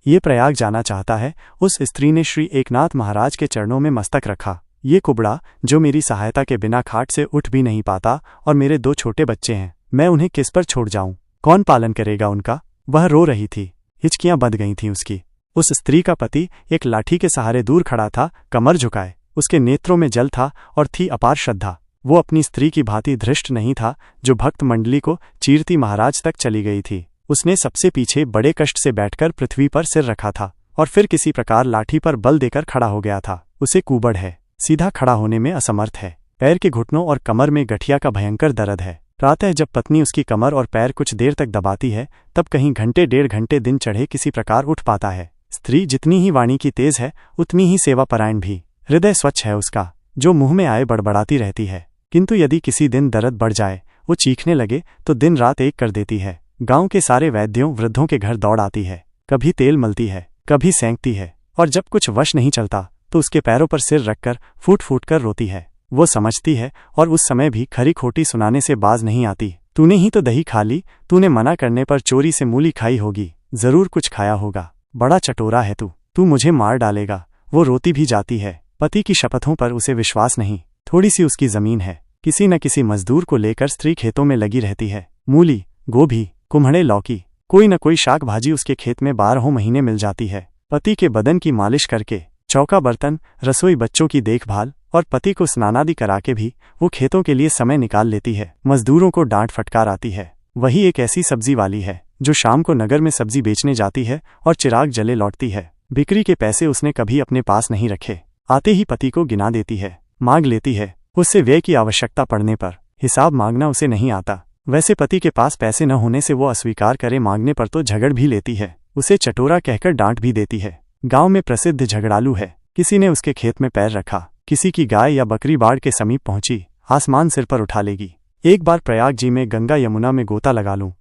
ये प्रयाग जाना चाहता है। उस स्त्री ने श्री एकनाथ महाराज के चरणों में मस्तक रखा। ये कुबड़ा जो मेरी सहायता के बिना खाट से उठ भी नहीं पाता, और मेरे 2 छोटे बच्चे हैं, मैं उन्हें किस पर छोड़ जाऊं? कौन पालन करेगा उनका? वह रो रही थी, हिचकियां बंध गई थीं उसकी। उस स्त्री का पति एक लाठी के सहारे दूर खड़ा था, कमर झुकाए। उसके नेत्रों में जल था और थी अपार श्रद्धा। वो अपनी स्त्री की भांति धृष्ट नहीं था जो भक्त मंडली को चीरती महाराज तक चली गई थी। उसने सबसे पीछे बड़े कष्ट से बैठकर पृथ्वी पर सिर रखा था और फिर किसी प्रकार लाठी पर बल देकर खड़ा हो गया था। उसे कुबड़ है, सीधा खड़ा होने में असमर्थ है। पैर के घुटनों और कमर में गठिया का भयंकर दर्द है। प्रातः जब पत्नी उसकी कमर और पैर कुछ देर तक दबाती है, तब कहीं घंटे 1.5 घंटे दिन चढ़े किसी प्रकार उठ पाता है। स्त्री जितनी ही वाणी की तेज है, उतनी ही सेवापरायण भी। हृदय स्वच्छ है उसका, जो मुंह में आए बड़बड़ाती रहती है। किंतु यदि किसी दिन दर्द बढ़ जाए, वो चीखने लगे तो दिन रात एक कर देती है। गांव के सारे वैद्यों वृद्धों के घर दौड़ आती है। कभी तेल मलती है, कभी सेंकती है, और जब कुछ वश नहीं चलता तो उसके पैरों पर सिर रखकर फूट फूट कर रोती है। वो समझती है और उस समय भी खरी खोटी सुनाने से बाज नहीं आती। तूने ही तो दही खा ली, तूने मना करने पर चोरी से मूली खाई होगी, जरूर कुछ खाया होगा। बड़ा चटोरा है तू मुझे मार डालेगा। वो रोती भी जाती है। पति की शपथों पर उसे विश्वास नहीं। थोड़ी सी उसकी जमीन है, किसी न किसी मजदूर को लेकर स्त्री खेतों में लगी रहती है। मूली, गोभी, कुम्हड़े, लौकी, कोई न कोई शाक भाजी उसके खेत में 12 महीने मिल जाती है। पति के बदन की मालिश करके, चौका बर्तन, रसोई, बच्चों की देखभाल और पति को स्नानादि करा के भी वो खेतों के लिए समय निकाल लेती है। मजदूरों को डांट फटकार आती है। वही एक ऐसी सब्जी वाली है जो शाम को नगर में सब्जी बेचने जाती है और चिराग जले लौटती है। बिक्री के पैसे उसने कभी अपने पास नहीं रखे। आते ही पति को गिना देती है, मांग लेती है। उससे व्यय की आवश्यकता पड़ने पर हिसाब मांगना उसे नहीं आता। वैसे पति के पास पैसे न होने से वो अस्वीकार करे मांगने पर तो झगड़ भी लेती है। उसे चटोरा कहकर डांट भी देती है। गांव में प्रसिद्ध झगड़ालू है। किसी ने उसके खेत में पैर रखा, किसी की गाय या बकरी बाढ़ के समीप पहुंची, आसमान सिर पर उठा लेगी। एक बार प्रयाग जी में गंगा यमुना में गोता लगा लूं।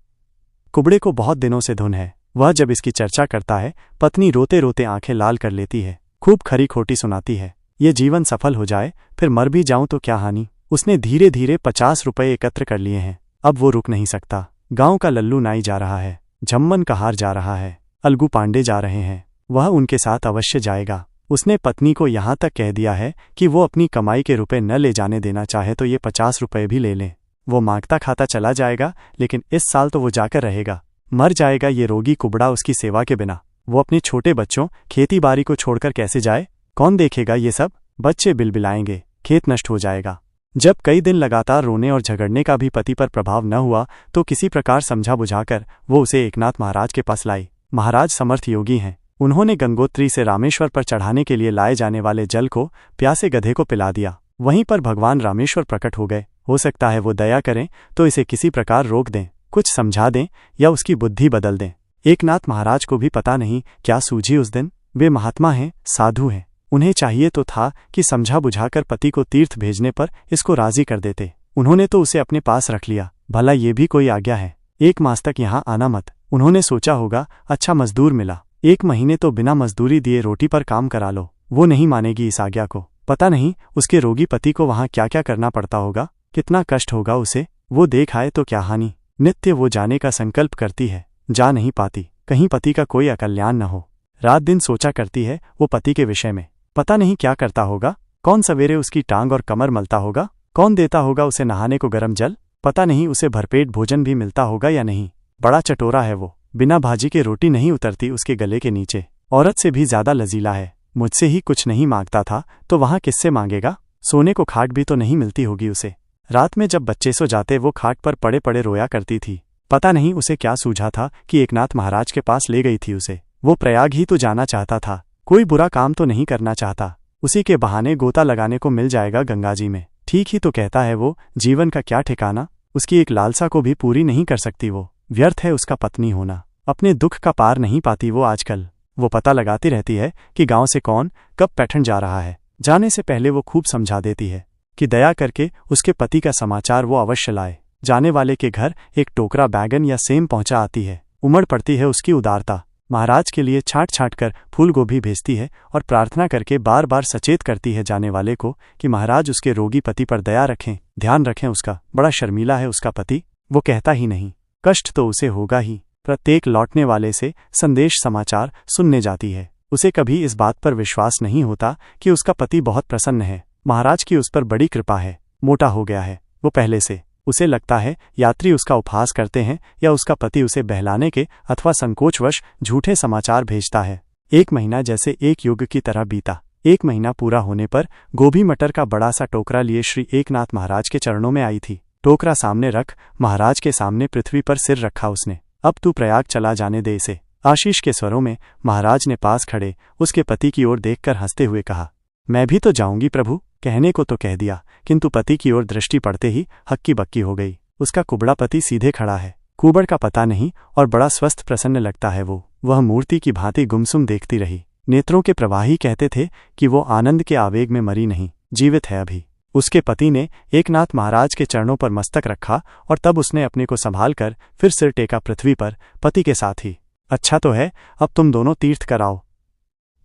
कुबड़े को बहुत दिनों से धुन है। वह जब इसकी चर्चा करता है, पत्नी रोते रोते आंखें लाल कर लेती है, खूब खरी खोटी सुनाती है। ये जीवन सफल हो जाए, फिर मर भी जाऊं तो क्या हानि। उसने धीरे धीरे 50 रुपए एकत्र कर लिए हैं। अब वो रुक नहीं सकता। गांव का लल्लू नाई जा रहा है, झम्मन कहार जा रहा है, अलगू पांडे जा रहे हैं, वह उनके साथ अवश्य जाएगा। उसने पत्नी को यहाँ तक कह दिया है कि वो अपनी कमाई के रुपए न ले जाने देना चाहे तो ये 50 रुपए भी ले लें। वो मांगता खाता चला जाएगा, लेकिन इस साल तो वो जाकर रहेगा। मर जाएगा ये रोगी कुबड़ा उसकी सेवा के बिना। वो अपने छोटे बच्चों, खेती बाड़ी को छोड़कर कैसे जाए? कौन देखेगा ये सब? बच्चे बिलबिलाएंगे, खेत नष्ट हो जाएगा। जब कई दिन लगातार रोने और झगड़ने का भी पति पर प्रभाव न हुआ तो किसी प्रकार समझा बुझाकर वो उसे एकनाथ महाराज के पास लाई। महाराज समर्थ योगी हैं। उन्होंने गंगोत्री से रामेश्वर पर चढ़ाने के लिए लाए जाने वाले जल को प्यासे गधे को पिला दिया। वहीं पर भगवान रामेश्वर प्रकट हो गए। हो सकता है वो दया करें तो इसे किसी प्रकार रोक दें, कुछ समझा दें या उसकी बुद्धि बदल दें। एकनाथ महाराज को भी पता नहीं क्या सूझी उस दिन। वे महात्मा हैं, साधु हैं। उन्हें चाहिए तो था कि समझा बुझाकर पति को तीर्थ भेजने पर इसको राजी कर देते। उन्होंने तो उसे अपने पास रख लिया। भला ये भी कोई आज्ञा है? 1 मास तक यहाँ आना मत। उन्होंने सोचा होगा अच्छा मजदूर मिला, 1 महीने तो बिना मजदूरी दिए रोटी पर काम करा लो। वो नहीं मानेगी इस आज्ञा को। पता नहीं उसके रोगी पति को वहां क्या क्या करना पड़ता होगा, कितना कष्ट होगा उसे। वो देख आए तो क्या हानि। नित्य वो जाने का संकल्प करती है, जा नहीं पाती। कहीं पति का कोई अकल्याण न हो। रात दिन सोचा करती है वो पति के विषय में। पता नहीं क्या करता होगा। कौन सवेरे उसकी टांग और कमर मलता होगा? कौन देता होगा उसे नहाने को गर्म जल? पता नहीं उसे भरपेट भोजन भी मिलता होगा या नहीं। बड़ा चटोरा है वो। बिना भाजी के रोटी नहीं उतरती उसके गले के नीचे। औरत से भी ज्यादा लजीला है। मुझसे ही कुछ नहीं मांगता था तो वहां किससे मांगेगा? सोने को खाट भी तो नहीं मिलती होगी उसे। रात में जब बच्चे सो जाते वो खाट पर पड़े पड़े रोया करती थी। पता नहीं उसे क्या सूझा था कि एकनाथ महाराज के पास ले गई थी उसे। वो प्रयाग ही तो जाना चाहता था, कोई बुरा काम तो नहीं करना चाहता। उसी के बहाने गोता लगाने को मिल जाएगा गंगा जी में। ठीक ही तो कहता है वो। जीवन का क्या ठिकाना। उसकी एक लालसा को भी पूरी नहीं कर सकती वो। व्यर्थ है उसका पत्नी होना। अपने दुख का पार नहीं पाती वो आजकल। वो पता लगाती रहती है कि गांव से कौन कब पैठन जा रहा है। जाने से पहले वो खूब समझा देती है कि दया करके उसके पति का समाचार वो अवश्य लाए। जाने वाले के घर एक टोकरा बैगन या सेम पहुंचा आती है। उमड़ पड़ती है उसकी उदारता। महाराज के लिए छांट छांट कर फूल गोभी भेजती है और प्रार्थना करके बार बार सचेत करती है जाने वाले को कि महाराज उसके रोगी पति पर दया रखें, ध्यान रखें उसका। बड़ा शर्मीला है उसका पति। वो कहता ही नहीं। कष्ट तो उसे होगा ही। प्रत्येक लौटने वाले से संदेश समाचार सुनने जाती है। उसे कभी इस बात पर विश्वास नहीं होता कि उसका पति बहुत प्रसन्न है। महाराज की उस पर बड़ी कृपा है। मोटा हो गया है वो पहले से। उसे लगता है यात्री उसका उपहास करते हैं या उसका पति उसे बहलाने के अथवा संकोचवश झूठे समाचार भेजता है। 1 महीना जैसे एक युग की तरह बीता। 1 महीना पूरा होने पर गोभी मटर का बड़ा सा टोकरा लिए श्री एकनाथ महाराज के चरणों में आई थी। टोकरा सामने रख महाराज के सामने पृथ्वी पर सिर रखा उसने। अब तू प्रयाग चला जाने दे इसे। आशीष के स्वरों में महाराज ने पास खड़े उसके पति की ओर देखकर हंसते हुए कहा, मैं भी तो जाऊंगी प्रभु। कहने को तो कह दिया, किंतु पति की ओर दृष्टि पड़ते ही हक्की बक्की हो गई। उसका कुबड़ा पति सीधे खड़ा है। कुबड़ का पता नहीं और बड़ा स्वस्थ प्रसन्न लगता है वो। वह मूर्ति की भांति गुमसुम देखती रही। नेत्रों के प्रवाही कहते थे कि वो आनंद के आवेग में मरी नहीं, जीवित है अभी। उसके पति ने एकनाथ महाराज के चरणों पर मस्तक रखा और तब उसने अपने को संभाल कर फिर सिर टेका पृथ्वी पर पति के साथ ही। अच्छा तो है, अब तुम दोनों तीर्थ कराओ।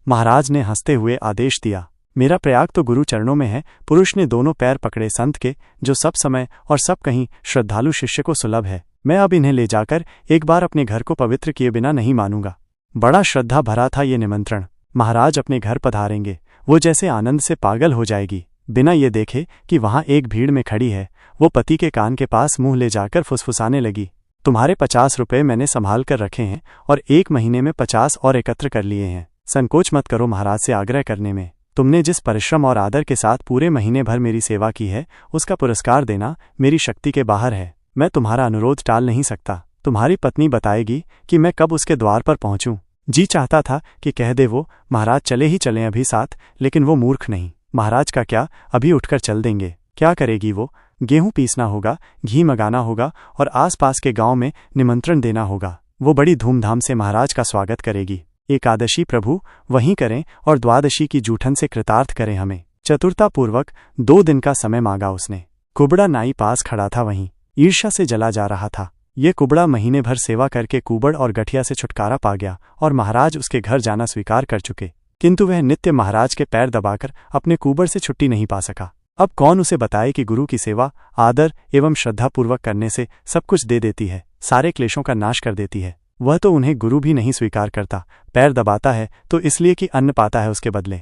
महाराज ने हंसते हुए आदेश दिया। मेरा प्रयाग तो गुरु चरणों में है। पुरुष ने दोनों पैर पकड़े संत के, जो सब समय और सब कहीं श्रद्धालु शिष्य को सुलभ है। मैं अब इन्हें ले जाकर एक बार अपने घर को पवित्र किए बिना नहीं मानूंगा। बड़ा श्रद्धा भरा था ये निमंत्रण। महाराज अपने घर पधारेंगे। वो जैसे आनंद से पागल हो जाएगी। बिना ये देखे कि वहां एक भीड़ में खड़ी है, वो पति के कान के पास मुंह ले जाकर फुसफुसाने लगी, तुम्हारे 50 रुपये मैंने संभाल कर रखे हैं और 1 महीने में 50 और एकत्र कर लिए हैं। संकोच मत करो महाराज से आग्रह करने में। तुमने जिस परिश्रम और आदर के साथ पूरे महीने भर मेरी सेवा की है, उसका पुरस्कार देना मेरी शक्ति के बाहर है। मैं तुम्हारा अनुरोध टाल नहीं सकता। तुम्हारी पत्नी बताएगी कि मैं कब उसके द्वार पर पहुंचूं। जी चाहता था कि कह दे वो महाराज चले ही चलें अभी साथ, लेकिन वो मूर्ख नहीं। महाराज का क्या, अभी उठकर चल देंगे। क्या करेगी वो? गेहूं पीसना होगा, घी मंगाना होगा और आसपास के गांव में निमंत्रण देना होगा। वो बड़ी धूमधाम से महाराज का स्वागत करेगी। एकादशी प्रभु वहीं करें और द्वादशी की जूठन से कृतार्थ करें हमें। चतुरतापूर्वक 2 दिन का समय मांगा उसने। कुबड़ा नाई पास खड़ा था वहीं, ईर्ष्या से जला जा रहा था। ये कुबड़ा महीने भर सेवा करके कुबड़ और गठिया से छुटकारा पा गया और महाराज उसके घर जाना स्वीकार कर चुके, किंतु वह नित्य महाराज के पैर दबाकर अपने कुबड़ से छुट्टी नहीं पा सका। अब कौन उसे बताए कि गुरु की सेवा आदर एवं श्रद्धापूर्वक करने से सब कुछ दे देती है, सारे क्लेशों का नाश कर देती है। वह तो उन्हें गुरु भी नहीं स्वीकार करता, पैर दबाता है तो इसलिए कि अन्न पाता है उसके बदले।